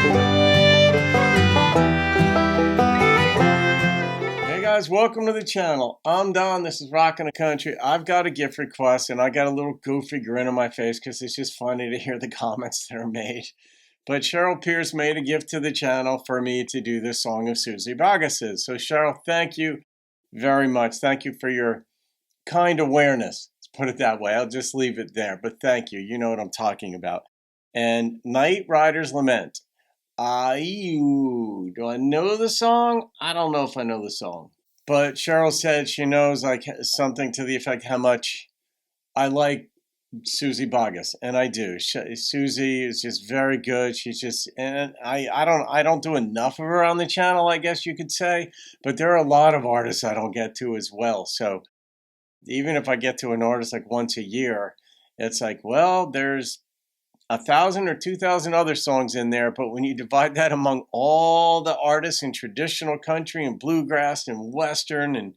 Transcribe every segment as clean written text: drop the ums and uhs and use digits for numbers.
Hey guys, welcome to the channel. I'm Don, this is Rockin' the Country. I've got a gift request and I got a little goofy grin on my face because it's just funny to hear the comments that are made. But Cheryl Pierce made a gift to the channel for me to do this song of Suzy Boggus's. So Cheryl, thank you very much. Thank you for your kind awareness. Let's put it that way. I'll just leave it there. But thank you. You know what I'm talking about. And Night Rider's Lament. Do I know the song? I don't know if I know the song. But Cheryl said she knows like something to the effect how much I like Suzy Boggus, and I do. Suzy is just very good. She's just, and I don't do enough of her on the channel, I guess you could say. But there are a lot of artists I don't get to as well. So even if I get to an artist like once a year, it's like, well, there's 1,000 or 2,000 other songs in there, but when you divide that among all the artists in traditional country and bluegrass and western and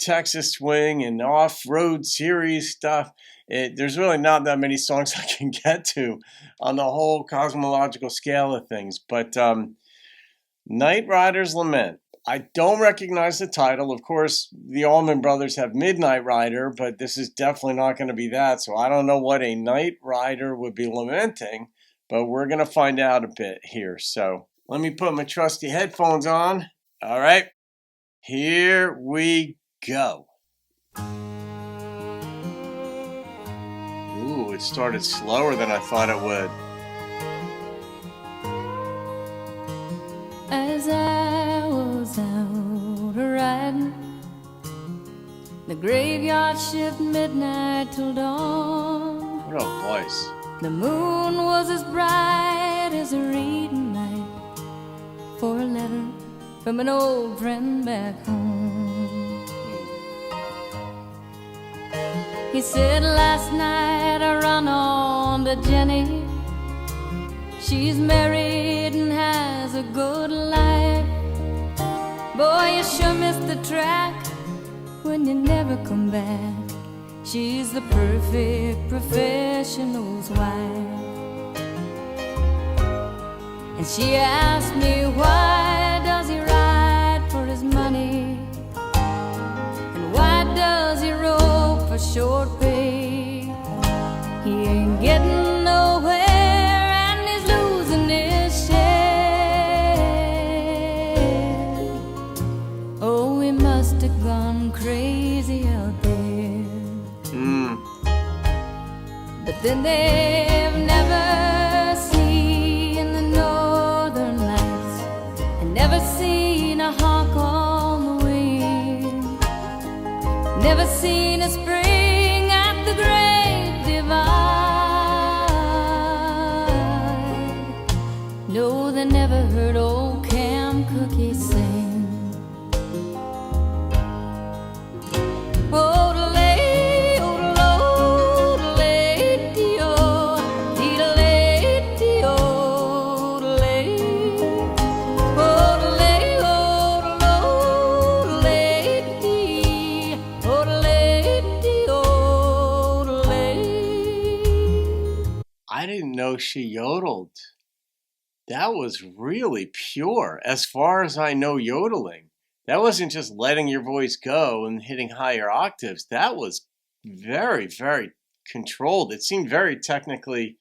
Texas swing and off-road series stuff, there's really not that many songs I can get to on the whole cosmological scale of things. But Night Rider's Lament. I don't recognize the title. Of course, the Allman Brothers have Midnight Rider, but this is definitely not going to be that. So I don't know what a night rider would be lamenting, but we're going to find out a bit here. So let me put my trusty headphones on. All right, here we go. Ooh, it started slower than I thought it would. As I was out riding the graveyard shift midnight till dawn. What a voice. The moon was as bright as a reading night for a letter from an old friend back home. He said last night I run on to Jenny. She's married and has a good life. Boy, you sure missed the track when you never come back. She's the perfect professional's wife. And she asked me, why does he ride for his money? And why does he rope for short pay? He ain't getting nowhere. Gone crazy out there. But then they've never seen the northern lights and never seen a hawk on the wing, never seen a spring at the Great Divide. No, they never heard old Cam Cookie sing. I didn't know she yodeled. That was really pure as far as I know yodeling. That wasn't just letting your voice go and hitting higher octaves. That was very, very controlled. It seemed very technically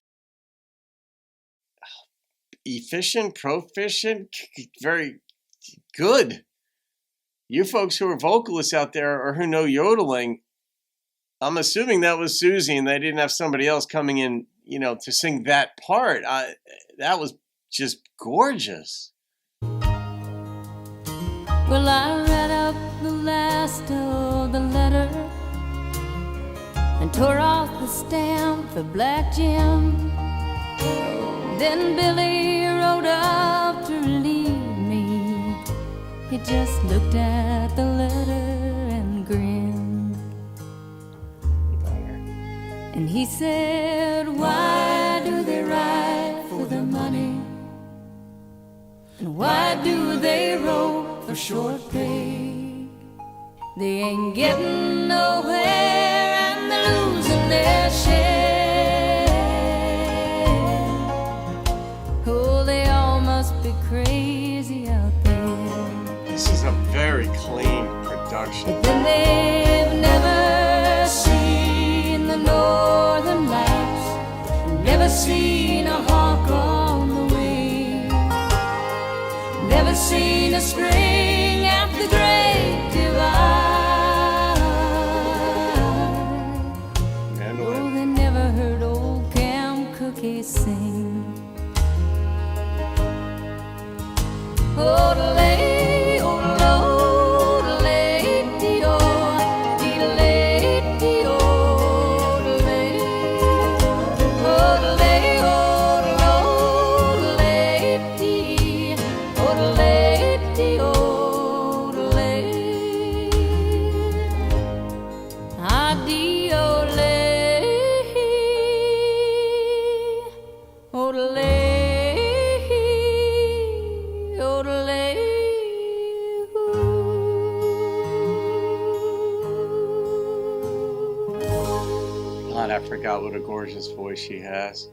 efficient, proficient, very good. You folks who are vocalists out there or who know yodeling, I'm assuming that was Suzy and they didn't have somebody else coming in, you know, to sing that part. That was just gorgeous. Well, I read up the last of the letter and tore off the stamp for Black Jim. Then Billy rode up to relieve me. He just looked at the letter and grinned. And he said, why do they ride for the money? And why do they rope for short pay? They ain't getting nowhere and they're losing their share. Oh, they all must be crazy out there. This is a very clean production. But then they've never seen the northern lights, never seen a hawk on the wing, never seen a spring at the Great Divide. Oh, they never heard old Cam Cookie sing. Odelay, odelo, odelay, dee-o, dee-delay, dee-o, odelay. Odelay, odelo, odelay, dee, odelay, dee-o, odelay. Ah, dee-o-lay, odelay. God, I forgot what a gorgeous voice she has.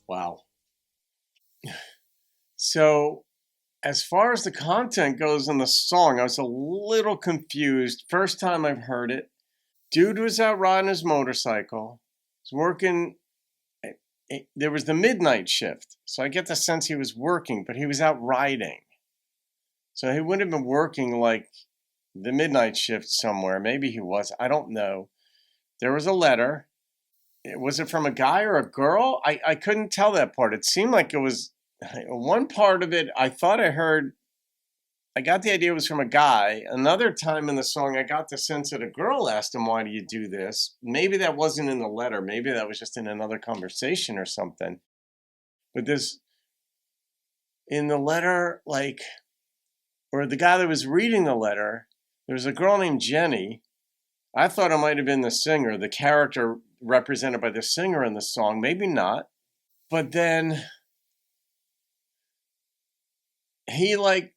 Wow. So, as far as the content goes in the song, I was a little confused. First time I've heard it. Dude was out riding his motorcycle. He was working. There was the midnight shift. So I get the sense he was working, but he was out riding. So he wouldn't have been working like the midnight shift somewhere. Maybe he was. I don't know. There was a letter. Was it from a guy or a girl? I couldn't tell that part. It seemed like it was one part of it. I thought I heard, I got the idea it was from a guy. Another time in the song, I got the sense that a girl asked him, why do you do this? Maybe that wasn't in the letter. Maybe that was just in another conversation or something. But this, in the letter, like, or the guy that was reading the letter, there was a girl named Jenny. I thought it might have been the singer, the character represented by the singer in the song. Maybe not. But then he but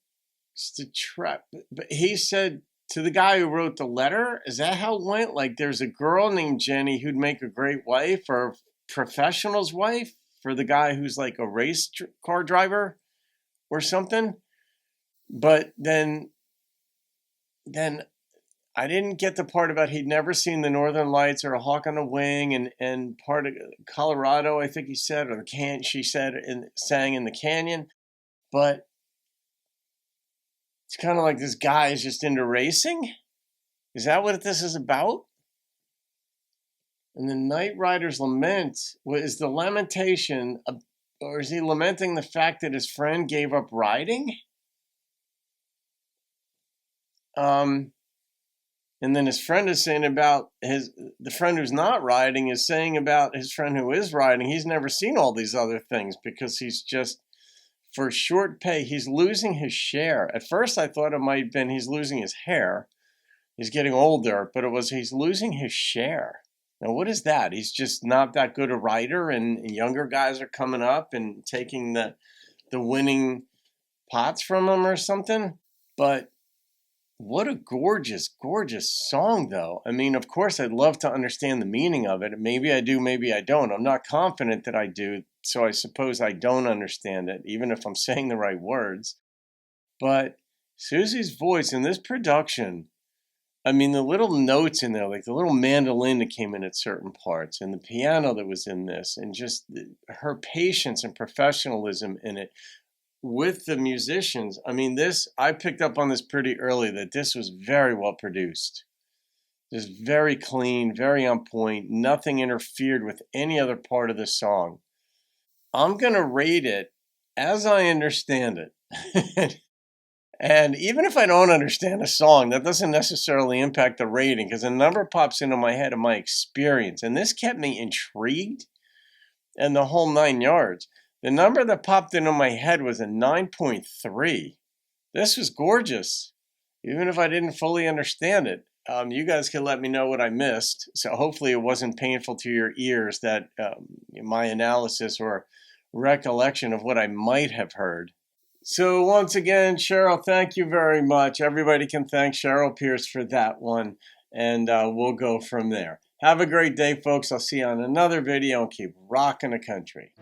he said to the guy who wrote the letter, is that how it went? Like there's a girl named Jenny who'd make a great wife or professional's wife for the guy who's like a race car driver or something. But then I didn't get the part about he'd never seen the Northern Lights or a hawk on a wing and part of Colorado, I think he said, or she said, sang in the canyon. But it's kind of like this guy is just into racing. Is that what this is about? And the Night Rider's lament is the lamentation, or is he lamenting the fact that his friend gave up riding? And then his friend is saying about the friend who's not riding is saying about his friend who is riding, he's never seen all these other things because he's just, for short pay, he's losing his share. At first I thought it might have been he's losing his hair. He's getting older, but it was he's losing his share. Now what is that? He's just not that good a rider and younger guys are coming up and taking the winning pots from him or something. But what a gorgeous, gorgeous song, though. I mean, of course, I'd love to understand the meaning of it. Maybe I do, maybe I don't. I'm not confident that I do, so I suppose I don't understand it, even if I'm saying the right words. But Suzy's voice in this production, I mean, the little notes in there, like the little mandolin that came in at certain parts, and the piano that was in this, and just her patience and professionalism in it. With the musicians, I mean, I picked up on this pretty early that this was very well produced. Just very clean, very on point. Nothing interfered with any other part of the song. I'm going to rate it as I understand it. And even if I don't understand a song, that doesn't necessarily impact the rating because a number pops into my head of my experience. And this kept me intrigued and the whole 9 yards. The number that popped into my head was a 9.3. This was gorgeous, even if I didn't fully understand it. You guys can let me know what I missed. So hopefully it wasn't painful to your ears that my analysis or recollection of what I might have heard. So once again, Cheryl, thank you very much. Everybody can thank Cheryl Pierce for that one, and we'll go from there. Have a great day, folks. I'll see you on another video and keep rocking the country.